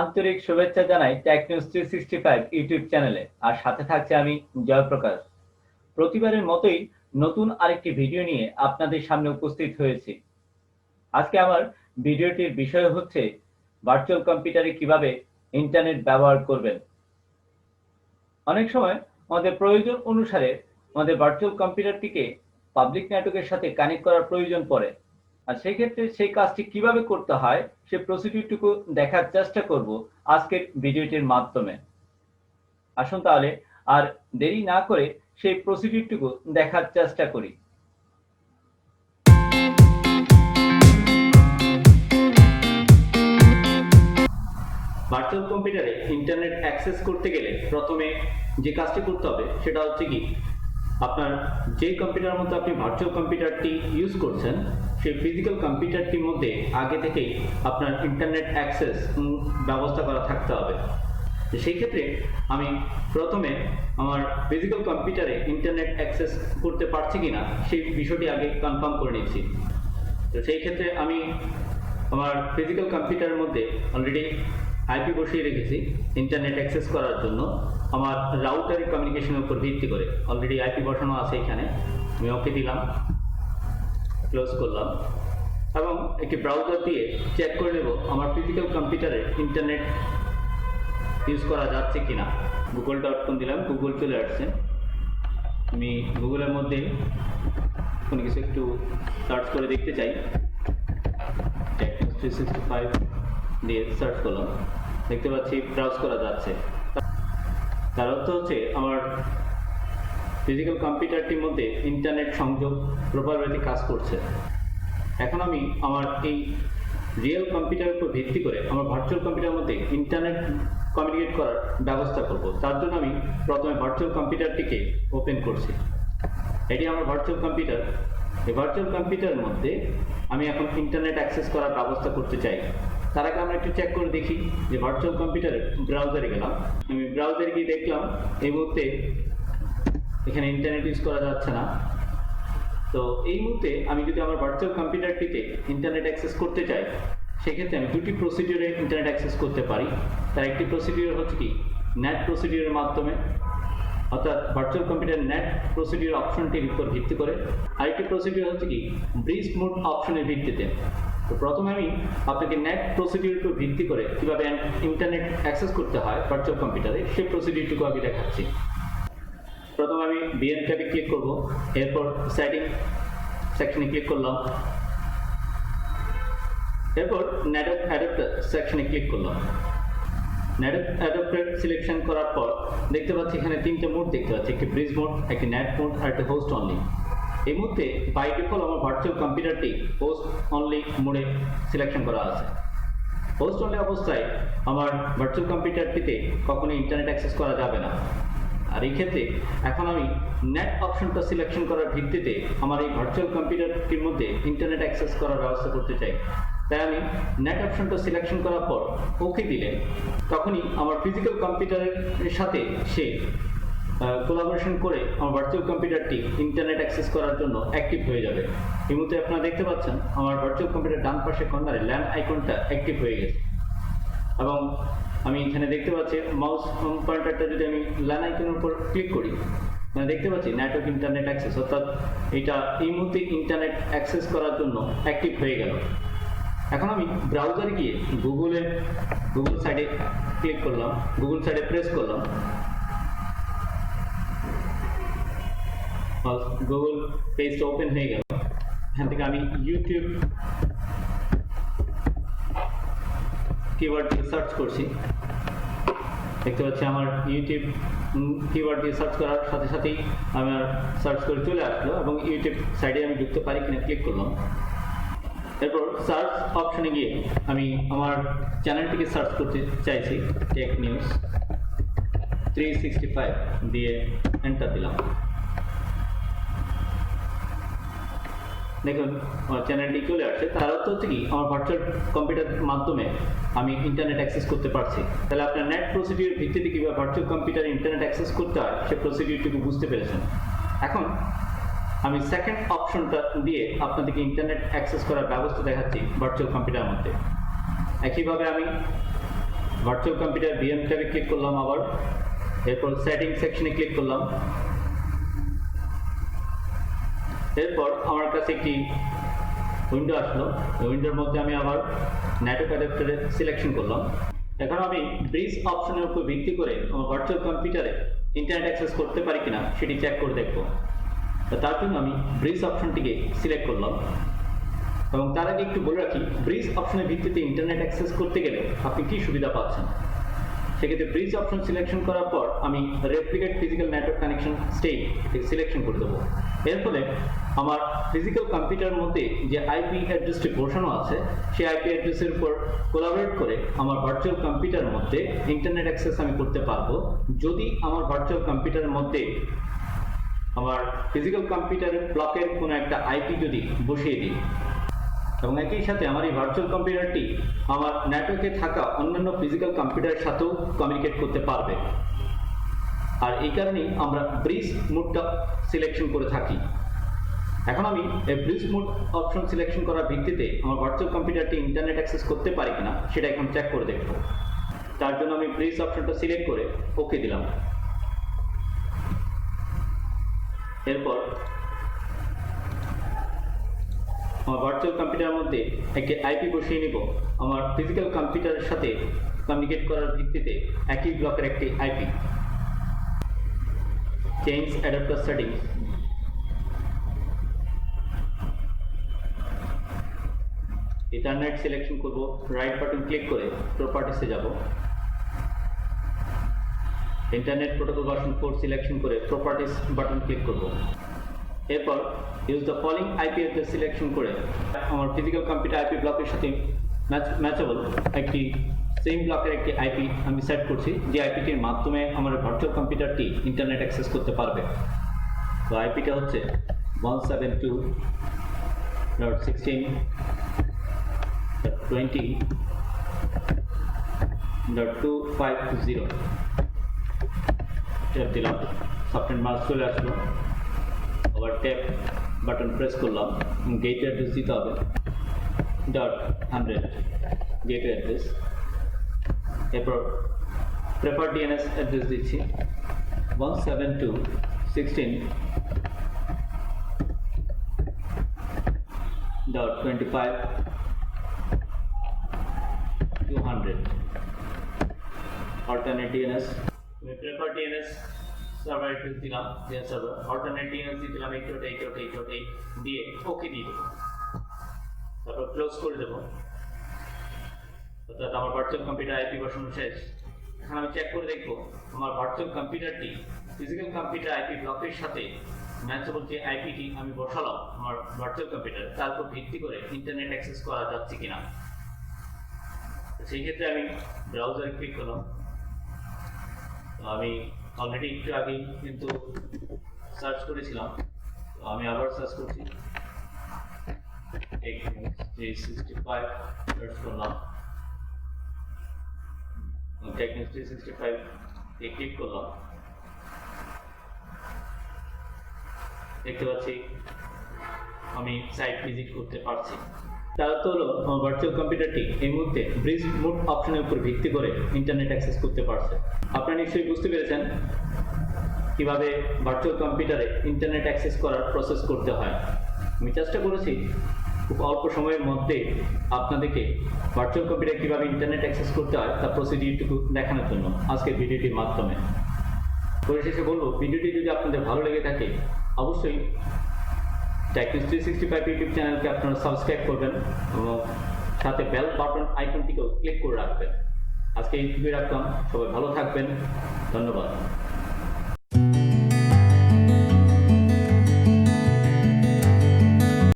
আন্তরিক শুভেচ্ছা জানাই টেক নিউজ 365 ইউটিউব চ্যানেলে। আর সাথে থাকছে আমি জয়প্রকাশ। প্রতিবারের মতোই নতুন আরেকটি ভিডিও নিয়ে আপনাদের সামনে উপস্থিত হয়েছি। আজকে আমার ভিডিওটির বিষয় হচ্ছে ভার্চুয়াল কম্পিউটারে কিভাবে ইন্টারনেট ব্যবহার করবেন। অনেক সময় আমাদের প্রয়োজন অনুসারে আমাদের ভার্চুয়াল কম্পিউটারটিকে পাবলিক নেটওয়ার্কের সাথে কানেক্ট করার প্রয়োজন পড়ে। আর সেই ক্ষেত্রে সেই কাজটি কিভাবে করতে হয় সে প্রসিডিউরটুকু দেখার চেষ্টা করব আজকের ভিডিওটির মাধ্যমে। আসুন তাহলে আর দেরি না করে সেই প্রসিডিউরটুকু দেখার চেষ্টা করি। ভার্চুয়াল কম্পিউটারে ইন্টারনেট অ্যাক্সেস করতে গেলে প্রথমে যে কাজটি করতে হবে সেটা হচ্ছে কি, আপনার যে কম্পিউটারের মধ্যে আপনি ভার্চুয়াল কম্পিউটারটি ইউজ করছেন সেই ফিজিক্যাল কম্পিউটারটির মধ্যে আগে থেকেই আপনার ইন্টারনেট অ্যাক্সেস ব্যবস্থা করা থাকতে হবে। সেই ক্ষেত্রে আমি প্রথমে আমার ফিজিক্যাল কম্পিউটারে ইন্টারনেট অ্যাক্সেস করতে পারছি কিনা সেই বিষয়টি আগে কনফার্ম করে নিচ্ছি। তো সেই ক্ষেত্রে আমি আমার ফিজিক্যাল কম্পিউটারের মধ্যে অলরেডি আইপি বসিয়ে রেখেছি ইন্টারনেট অ্যাক্সেস করার জন্য। আমার রাউটারের কমিউনিকেশনের উপর ভিত্তি করে অলরেডি আইপি বসানো আছে এখানে। আমি ওকে দিলাম, ক্লোজ করলাম এবং একটি ব্রাউজার দিয়ে চেক করে নেব আমার ফিজিক্যাল কম্পিউটারে ইন্টারনেট ইউজ করা যাচ্ছে কিনা। google.com দিলাম, গুগল চলে আসছে। আমি গুগলের মধ্যে কোনো কিছু একটু সার্চ করে দেখতে চাই, টেক নিউজ 365 দিয়ে সার্চ করলাম, দেখতে পাচ্ছি ব্রাউজ করা যাচ্ছে। তার অর্থ হচ্ছে আমার ফিজিক্যাল কম্পিউটারটির মধ্যে ইন্টারনেট সংযোগ প্রপারভাবে কাজ করছে। এখন আমি আমার এই রিয়েল কম্পিউটারের উপর ভিত্তি করে আমার ভার্চুয়াল কম্পিউটারের মধ্যে ইন্টারনেট কমিউনিকেট করার ব্যবস্থা করব। তার জন্য আমি প্রথমে ভার্চুয়াল কম্পিউটারটিকে ওপেন করছি। এটি আমার ভার্চুয়াল কম্পিউটার। এই ভার্চুয়াল কম্পিউটারের মধ্যে আমি এখন ইন্টারনেট অ্যাক্সেস করার ব্যবস্থা করতে চাই। তার আগে আমরা একটু চেক করে দেখি যে ভার্চুয়াল কম্পিউটারে ব্রাউজারে গেলাম। আমি ব্রাউজারে গিয়ে দেখলাম এই মুহূর্তে এখানে ইন্টারনেট ইউজ করা যাচ্ছে না। তো এই মুহূর্তে আমি যদি আমার ভার্চুয়াল কম্পিউটারটিতে ইন্টারনেট অ্যাক্সেস করতে চাই, সেক্ষেত্রে আমি দুটি প্রসিডিউরে ইন্টারনেট অ্যাক্সেস করতে পারি। তার একটি প্রসিডিউর হচ্ছে কি নেট প্রসিডিউরের মাধ্যমে, অর্থাৎ ভার্চুয়াল কম্পিউটার নেট প্রসিডিউর অপশনটির উপর ভিত্তি করে। আরেকটি প্রসিডিউর হচ্ছে কি ব্রিজ মোড অপশনের ভিত্তিতে। তো প্রথমে আমি আপনাকে নেট প্রসিডিউর উপর ভিত্তি করে কীভাবে ইন্টারনেট অ্যাক্সেস করতে হয় ভার্চুয়াল কম্পিউটারে সেই প্রসিডিউরটুকু আমি দেখাচ্ছি। প্রথমে আমি বিএন ট্যাবে ক্লিক করব, এরপর সেটিং সেকশনে ক্লিক করলাম, এরপর নেটওয়ার্ক অ্যাডাপ্টার সেকশনে ক্লিক করলাম। নেটওয়ার্ক অ্যাডাপ্টার সিলেকশন করার পর দেখতে পাচ্ছি এখানে তিনটে মোড দেখতে পাচ্ছি, একটি ব্রিজ মোড, একটি নেট মোড আর একটি হোস্ট অনলি। এই মুহূর্তে বাই ডিফল্ট আমার ভার্চুয়াল কম্পিউটারটি হোস্ট অনলি মোডে সিলেকশন করা আছে। হোস্ট অনলি অবস্থায় আমার ভার্চুয়াল কম্পিউটারটিতে কখনোই ইন্টারনেট অ্যাক্সেস করা যাবে না। আর এই ক্ষেত্রে এখন আমি নেট অপশনটা সিলেকশন করার ভিত্তিতে আমার এই ভার্চুয়াল কম্পিউটারটির মধ্যে ইন্টারনেট অ্যাক্সেস করার ব্যবস্থা করতে চাই। তাই আমি নেট অপশনটা সিলেকশন করার পর ওকে দিলে তখনই আমার ফিজিক্যাল কম্পিউটারের সাথে সে কোলাবোরেশন করে আমার ভার্চুয়াল কম্পিউটারটি ইন্টারনেট অ্যাক্সেস করার জন্য অ্যাক্টিভ হয়ে যাবে। এই মুহূর্তে আপনারা দেখতে পাচ্ছেন আমার ভার্চুয়াল কম্পিউটার ডান পাশে কর্নারে ল্যাম্প আইকনটা অ্যাক্টিভ হয়ে গেছে এবং আমি এখানে দেখতে পাচ্ছি মাউস পয়েন্টারটা যদি আমি ল্যাম্প আইকনের উপর ক্লিক করি, দেখতে পাচ্ছি নেটওয়ার্ক ইন্টারনেট অ্যাক্সেস, অর্থাৎ এটা এই মুহূর্তে ইন্টারনেট অ্যাক্সেস করার জন্য অ্যাক্টিভ হয়ে গেল। এখন আমি ব্রাউজারে গিয়ে গুগল সাইডে ক্লিক করলাম, গুগল সাইডে প্রেস করলাম, গুগল পেজটা ওপেন হয়ে গেল। এখান থেকে আমি ইউটিউব কিওয়ার্ড দিয়ে সার্চ করছি, দেখতে পাচ্ছি আমার ইউটিউব কিওয়ার্ড দিয়ে সার্চ করার সাথে সাথেই আমার সার্চ করে চলে আসলো এবং ইউটিউব সাইডে আমি ঢুকতে পারি কিনা ক্লিক করলাম। এরপর সার্চ অপশনে গিয়ে আমি আমার চ্যানেলটিকে সার্চ করতে চাইছি, টেক নিউজ 365 দিয়ে এন্টার দিলাম। দেখুন আমার চ্যানেলটি চলে আসছে। তার অর্থ হচ্ছে কি আমার ভার্চুয়াল কম্পিউটারের মাধ্যমে আমি ইন্টারনেট অ্যাক্সেস করতে পারছি। তাহলে আপনার নেট প্রসিডিউর ভিত্তিতে কীভাবে ভার্চুয়াল কম্পিউটারে ইন্টারনেট অ্যাক্সেস করতে হয় সে প্রসিডিউরটুকু বুঝতে পেরেছেন। এখন আমি সেকেন্ড অপশনটা দিয়ে আপনাদেরকে ইন্টারনেট অ্যাক্সেস করার ব্যবস্থা দেখাচ্ছি ভার্চুয়াল কম্পিউটারের মধ্যে। একইভাবে আমি ভার্চুয়াল কম্পিউটার VM ট্যাবে ক্লিক করলাম আবার, এরপর সেটিং সেকশনে ক্লিক করলাম। এরপর আমার কাছে একটি উইন্ডো আসলো, এই উইন্ডোর মধ্যে আমি আবার নেটওয়ার্ক অ্যাডাপ্টারে সিলেকশন করলাম। এখন আমি ব্রিজ অপশনের উপর ভিত্তি করে আমার ভার্চুয়াল কম্পিউটারে ইন্টারনেট অ্যাক্সেস করতে পারি কিনা সেটি চেক করে দেখব। তার জন্য আমি ব্রিজ অপশনটিকে সিলেক্ট করলাম, এবং তার আগে একটু বলে রাখি, ব্রিজ অপশনের ভিত্তিতে ইন্টারনেট অ্যাক্সেস করতে গেলে আপনি কি সুবিধা পাচ্ছেন। সেক্ষেত্রে ব্রিজ অপশন সিলেকশন করার পর আমি replicate physical network connection state selection করে দেবো। এর ফলে আমার ফিজিক্যাল কম্পিউটারের মধ্যে যে আইপি অ্যাড্রেসটি বসানো আছে সেই আইপি অ্যাড্রেসের উপর কোলাবরেট করে আমার ভার্চুয়াল কম্পিউটারের মধ্যে ইন্টারনেট অ্যাক্সেস আমি করতে পারবো, যদি আমার ভার্চুয়াল কম্পিউটারের মধ্যে আমার ফিজিক্যাল কম্পিউটারের ব্লকের কোনো একটা আইপি যদি বসিয়ে দিই। এবং একই সাথে আমার এই ভার্চুয়াল কম্পিউটারটি আমার নেটওয়ার্কে থাকা অন্যান্য ফিজিক্যাল কম্পিউটারের সাথেও কমিউনিকেট করতে পারবে। আর এই কারণেই আমরা ব্রিজ মোডটা সিলেকশন করে থাকি। এখন আমি এই ব্রিজ মোড অপশন সিলেকশন করার ভিত্তিতে আমার ভার্চুয়াল কম্পিউটারটি ইন্টারনেট অ্যাক্সেস করতে পারি কিনা সেটা এখন চেক করে দেখব। তার জন্য আমি ব্রিজ অপশনটা সিলেক্ট করে ওকে দিলাম। এরপর আমার ভার্চুয়াল কম্পিউটারের মধ্যে একটি আইপি বসিয়ে নিব আমার ফিজিক্যাল কম্পিউটারের সাথে কমিউনিকেট করার ভিত্তিতে একই ব্লকের একটি IP. Change adapter settings, ethernet selection করব, রাইট বাটন ক্লিক করে প্রপার্টিসে যাব, ইন্টারনেট প্রোটোকল ভার্সন 4 সিলেকশন করে প্রপার্টিস বাটন ক্লিক করব। এরপর use the following IP address selection করে আমার ফিজিক্যাল কম্পিউটার আইপি ব্লকের সাথে ম্যাচেবল একটি সেম ব্লকের একটি আইপি আমি সেট করছি, যে আইপিটির মাধ্যমে আমার ভার্চুয়াল কম্পিউটারটি ইন্টারনেট অ্যাক্সেস করতে পারবে। তো আইপিটা হচ্ছে 172.16.20.250। ট্যাপ দিলাম, সফটওয়্যার মার্ক চলে আসলো, আবার ট্যাপ বাটন প্রেস করলাম, গেটওয়ে অ্যাড্রেস দিতে হবে .100 গেটওয়ে অ্যাড্রেস। এরপর প্রেফার ডিএনএস অ্যাড্রেস দিচ্ছি 172.25.200 alternate DNS. Prefer DNS server address দিলাম, ডিএনএস সার্ভার অল্টারনেট ডিএনএস দিলাম 8.8.8.8 দিয়ে ওকে দিয়ে দেবো। তারপর ক্লোজ করে দেবো। অর্থাৎ আমার ভার্চুয়াল কম্পিউটার আইপি বসানো শেষ। এখন আমি চেক করে দেখবো আমার ভার্চুয়াল কম্পিউটারটি ফিজিক্যাল কম্পিউটার আইপি ব্লকের সাথে ম্যাচেবল যে আইপিটি আমি বসালাম আমার ভার্চুয়াল কম্পিউটার, তার উপর ভিত্তি করে ইন্টারনেট অ্যাক্সেস করা যাচ্ছে কিনা। সেই ক্ষেত্রে আমি ব্রাউজারে ক্লিক করলাম। আমি অলরেডি একটু আগেই কিন্তু সার্চ করেছিলাম, আমি আবার সার্চ করছি, 365 সার্চ করলাম, টেকনিক্স 365 এ ক্লিক করলাম। দেখতে পাচ্ছি আমি সাইট ভিজিট করতে পারছি। তার অর্থ হলো আমার ভার্চুয়াল কম্পিউটারটি এই মুহূর্তে ব্রিজ মোড অপশনের উপর ভিত্তি করে ইন্টারনেট অ্যাক্সেস করতে পারছে। আপনারা নিশ্চয়ই বুঝতে পেরেছেন কিভাবে ভার্চুয়াল কম্পিউটারে ইন্টারনেট অ্যাক্সেস করার প্রসেস করতে হয়। আমি চেষ্টা করেছি খুব অল্প সময়ের মধ্যে আপনাদেরকে ভার্চুয়াল কম্পিউটারে কীভাবে ইন্টারনেট অ্যাক্সেস করতে হয় তার প্রসিডিউরটুকু দেখানোর জন্য আজকের ভিডিওটির মাধ্যমে। পরিশেষে বলবো, ভিডিওটি যদি আপনাদের ভালো লেগে থাকে অবশ্যই টেকনিক্স 365 ইউটিউব চ্যানেলকে আপনারা সাবস্ক্রাইব করবেন এবং সাথে বেল বাটন আইকনটিকেও ক্লিক করে রাখবেন। আজকে এই ভিডিও রাখলাম, সবাই ভালো থাকবেন, ধন্যবাদ।